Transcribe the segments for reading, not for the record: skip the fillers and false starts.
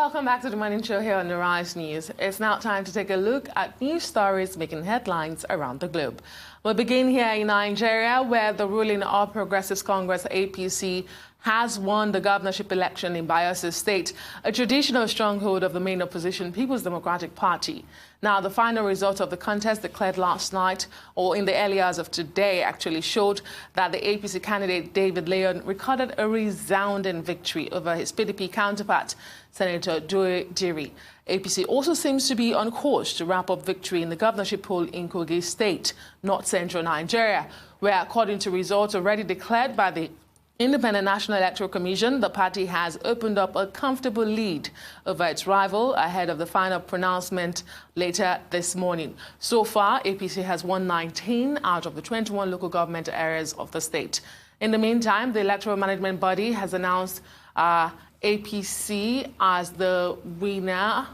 Welcome back to the Morning Show here on the Rise News. It's now time to take a look at news stories making headlines around the globe. We'll begin here in Nigeria, where the ruling All Progressives Congress, APC, has won the governorship election in Bayelsa State, a traditional stronghold of the main opposition People's Democratic Party. Now, the final result of the contest declared last night, or in the early hours of today, actually showed that the APC candidate David Leon recorded a resounding victory over his PDP counterpart, Senator Joe Diri. APC also seems to be on course to wrap up victory in the governorship poll in Kogi State, north-central Nigeria, where, according to results already declared by the Independent National Electoral Commission, the party has opened up a comfortable lead over its rival ahead of the final pronouncement later this morning. So far, APC has won 19 out of the 21 local government areas of the state. In the meantime, the Electoral Management Body has announced APC as the winner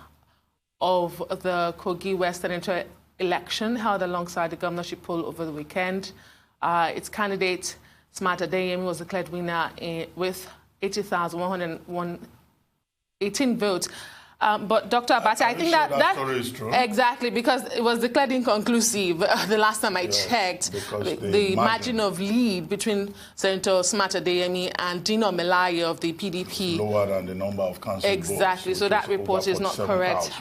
of the Kogi West Senatorial election held alongside the governorship poll over the weekend. Its candidate, Smart Adeyemi, was declared winner with 80,118 votes. But Dr. Abati, I think that story is true. Exactly, because it was declared inconclusive the last time I checked. The margin of lead between Senator Smart Adeyemi and Dino Melaye of the PDP. Lower than the number of council votes. Exactly, so that report is not correct.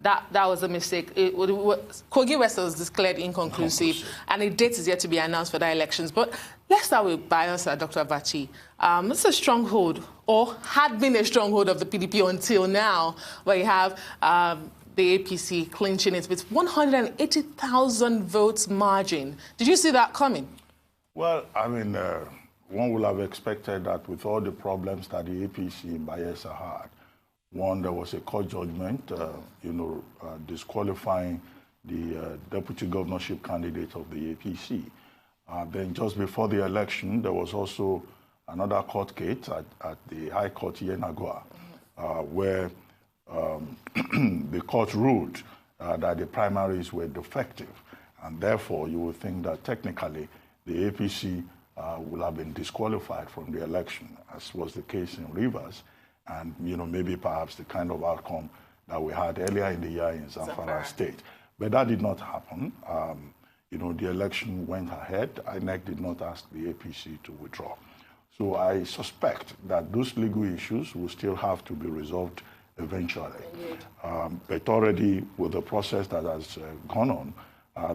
That was a mistake. Kogi West was declared inconclusive, and a date is yet to be announced for the elections. But let's start with Bayelsa, Dr. Abati. It's a stronghold, or had been a stronghold of the PDP until now, where you have the APC clinching it with 180,000 votes margin. Did you see that coming? Well, I mean, one would have expected that with all the problems that the APC in Bayelsa had. One, there was a court judgment, disqualifying the deputy governorship candidate of the APC. Then just before the election, there was also another court case at the High Court Yenagoa, where the court ruled that the primaries were defective. And therefore, you would think that technically the APC would have been disqualified from the election, as was the case in Rivers. And, maybe perhaps the kind of outcome that we had earlier in the year in Zamfara State. But that did not happen. The election went ahead. INEC did not ask the APC to withdraw. So I suspect that those legal issues will still have to be resolved eventually. But already with the process that has gone on,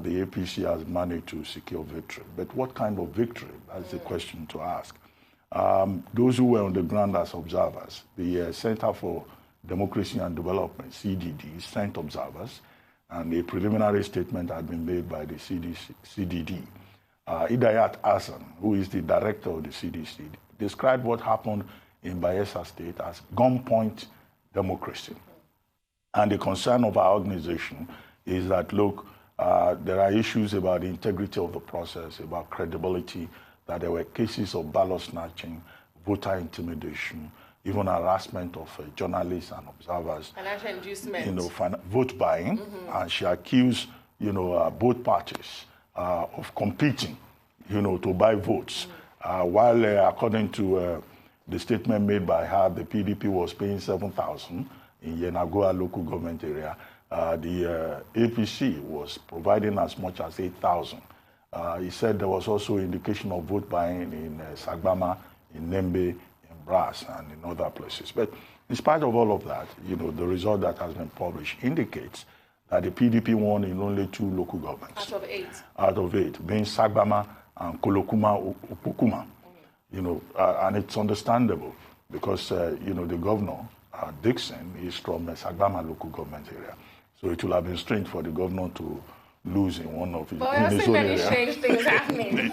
the APC has managed to secure victory. But what kind of victory? That's the question to ask. Those who were on the ground as observers, the Center for Democracy and Development, CDD, sent observers, and a preliminary statement had been made by the CDD. Idayat Hassan, who is the director of the CDC, described what happened in Bayelsa State as gunpoint democracy. And the concern of our organization is that, look, there are issues about the integrity of the process, about credibility, that there were cases of ballot snatching, voter intimidation, even harassment of journalists and observers. Financial inducement. Vote buying. And she accused, both parties of competing, to buy votes. While, according to the statement made by her, the PDP was paying 7,000 in Yenagoa local government area. The APC was providing as much as 8,000. He said there was also indication of vote buying in Sagbama, in Nembe, in Brass, and in other places. But in spite of all of that, the result that has been published indicates that the PDP won in only 2 local governments. Out of 8. Out of 8, being Sagbama and Kolokuma, Opokuma. And it's understandable because, the governor, Dixon, is from the Sagbama local government area. So it will have been strange for the governor to lose in one of his, but in his own area. Strange things happening.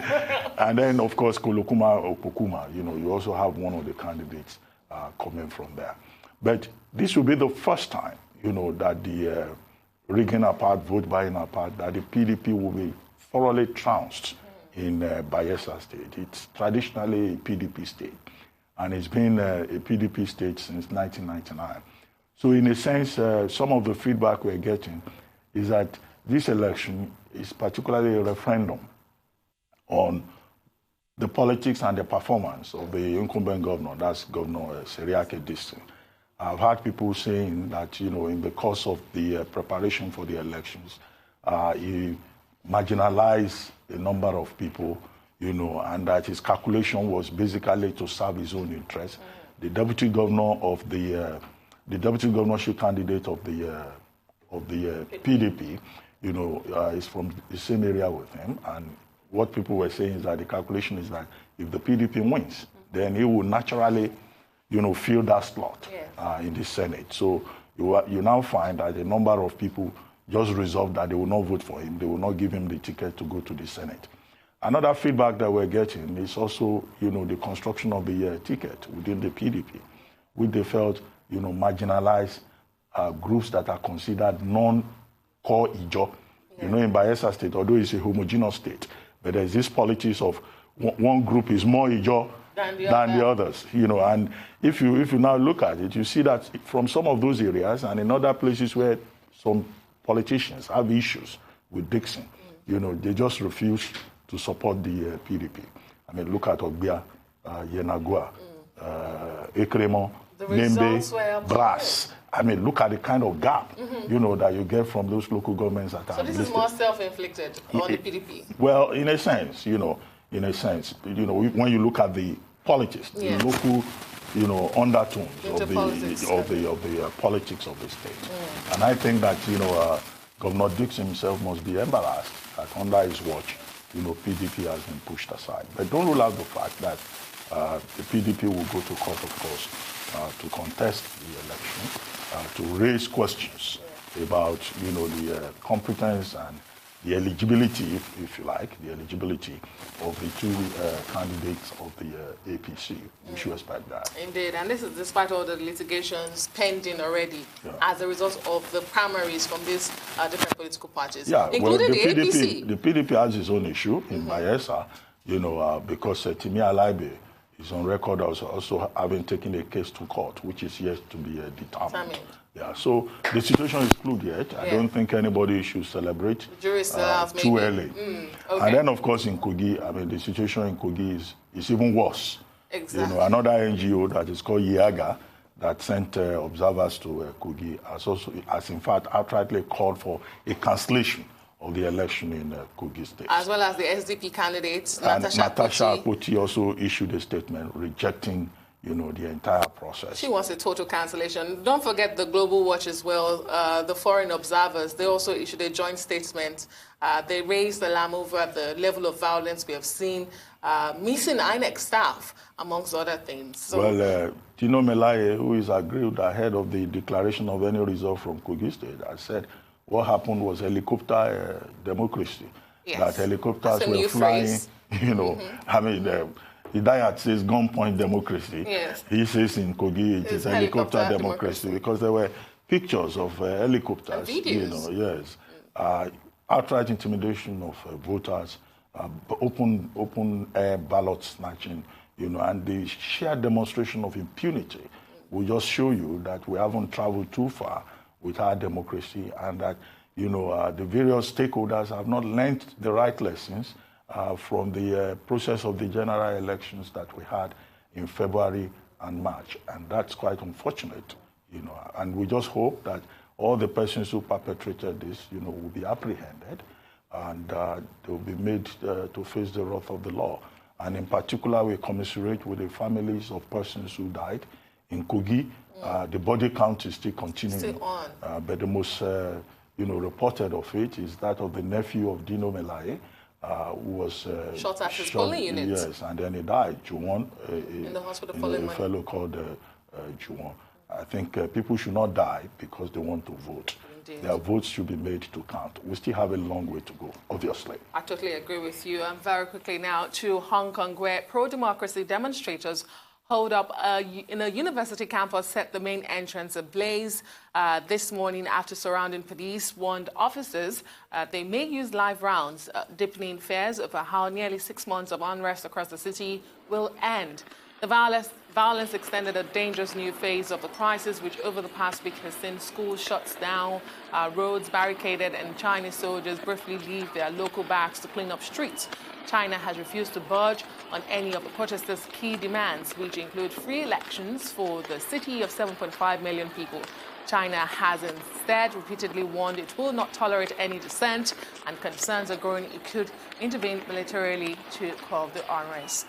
And then, of course, Kolokuma or Pokuma, you also have one of the candidates coming from there. But this will be the first time, that the rigging apart, vote buying apart, that the PDP will be thoroughly trounced in Bayelsa State. It's traditionally a PDP state, and it's been a PDP state since 1999. So in a sense, some of the feedback we're getting is that this election is particularly a referendum on the politics and the performance of the incumbent governor, that's Governor Seriake Dixon. I've heard people saying that, in the course of the preparation for the elections, he marginalized a number of people, and that his calculation was basically to serve his own interests. The deputy governor of the deputy governorship candidate of the PDP, is from the same area with him. And what people were saying is that the calculation is that if the PDP wins, then he will naturally, fill that slot in the Senate. So you now find that a number of people just resolved that they will not vote for him. They will not give him the ticket to go to the Senate. Another feedback that we're getting is also, the construction of the ticket within the PDP, which they felt, marginalized groups that are considered non-core Ijaw. In Bayelsa State, although it's a homogeneous state, but there's this politics of one group is more Ijaw than the others, and if you now look at it, you see that from some of those areas and in other places where some politicians have issues with Dixon, they just refuse to support the PDP. I mean, look at Ogbia, Yenagua, Ekremon, Nembe, Brass. I mean, look at the kind of gap, that you get from those local governments that are So this listed. is more self-inflicted on the PDP? Well, in a sense, when you look at the politics, the local, undertones of the politics of the state. And I think that, Governor Dixon himself must be embarrassed that under his watch, PDP has been pushed aside. But don't rule out the fact that the PDP will go to court, of course, to contest the election, to raise questions about, the competence and the eligibility, if you like, the eligibility of the two candidates of the APC. We should expect that. Indeed, and this is despite all the litigations pending already as a result of the primaries from these different political parties, including the APC. The PDP has its own issue in Bayelsa, because Timi Alaibe is on record as also having taken a case to court, which is yet to be determined. Yeah, so the situation is fluid yet. I don't think anybody should celebrate too early. And then, of course, in Kogi, I mean, the situation in Kogi is even worse. Exactly. Another NGO that is called Yaga that sent observers to Kogi has in fact outrightly called for a cancellation of the election in Kogi State. As well as the SDP candidate, Natasha Akpoti also issued a statement rejecting the entire process. She wants a total cancellation. Don't forget the Global Watch as well, the foreign observers. They also issued a joint statement. They raised the alarm over the level of violence we have seen, missing INEC staff, amongst other things. So, well, Dino Melaye, who is aggrieved ahead of the declaration of any result from Kogi State, has said what happened was helicopter democracy. Yes. That helicopters were flying, I mean, Hidayat says gunpoint democracy. Yes. He says in Kogi it is helicopter democracy because there were pictures of helicopters. And videos. Outright intimidation of voters, open air ballot snatching, and the sheer demonstration of impunity will just show you that we haven't traveled too far with our democracy and that, the various stakeholders have not learned the right lessons from the process of the general elections that we had in February and March. And that's quite unfortunate, and we just hope that all the persons who perpetrated this, will be apprehended and they will be made to face the wrath of the law. And in particular, we commiserate with the families of persons who died in Kogi. The body count is still continuing. Still on. But the most, reported of it is that of the nephew of Dino Melaye, who was shot at his polling unit. Yes, and then he died. Juwon, in the hospital following a fellow called Juwon. I think people should not die because they want to vote. Indeed. Their votes should be made to count. We still have a long way to go, obviously. I totally agree with you. And very quickly now to Hong Kong, where pro-democracy demonstrators hold up in a university campus set the main entrance ablaze this morning after surrounding police warned officers they may use live rounds, deepening fears over how nearly 6 months of unrest across the city will end. The violence extended a dangerous new phase of the crisis, which over the past week has seen schools shut down, roads barricaded, and Chinese soldiers briefly leave their local barracks to clean up streets. China has refused to budge on any of the protesters' key demands, which include free elections for the city of 7.5 million people. China has instead repeatedly warned it will not tolerate any dissent, and concerns are growing it could intervene militarily to curb the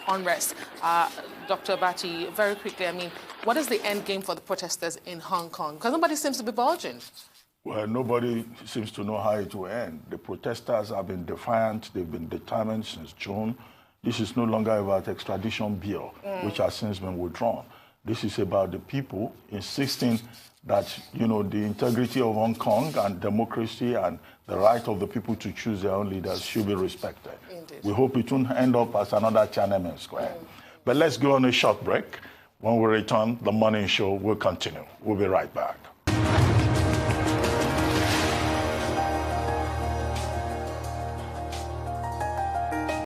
unrest. Dr. Bati, very quickly, I mean, what is the end game for the protesters in Hong Kong? Because nobody seems to be budging. Well, nobody seems to know how it will end. The protesters have been defiant. They've been determined since June. This is no longer about extradition bill, which has since been withdrawn. This is about the people insisting that, you know, the integrity of Hong Kong and democracy and the right of the people to choose their own leaders should be respected. Indeed. We hope it won't end up as another Tiananmen Square. But let's go on a short break. When we return, the Morning Show will continue. We'll be right back.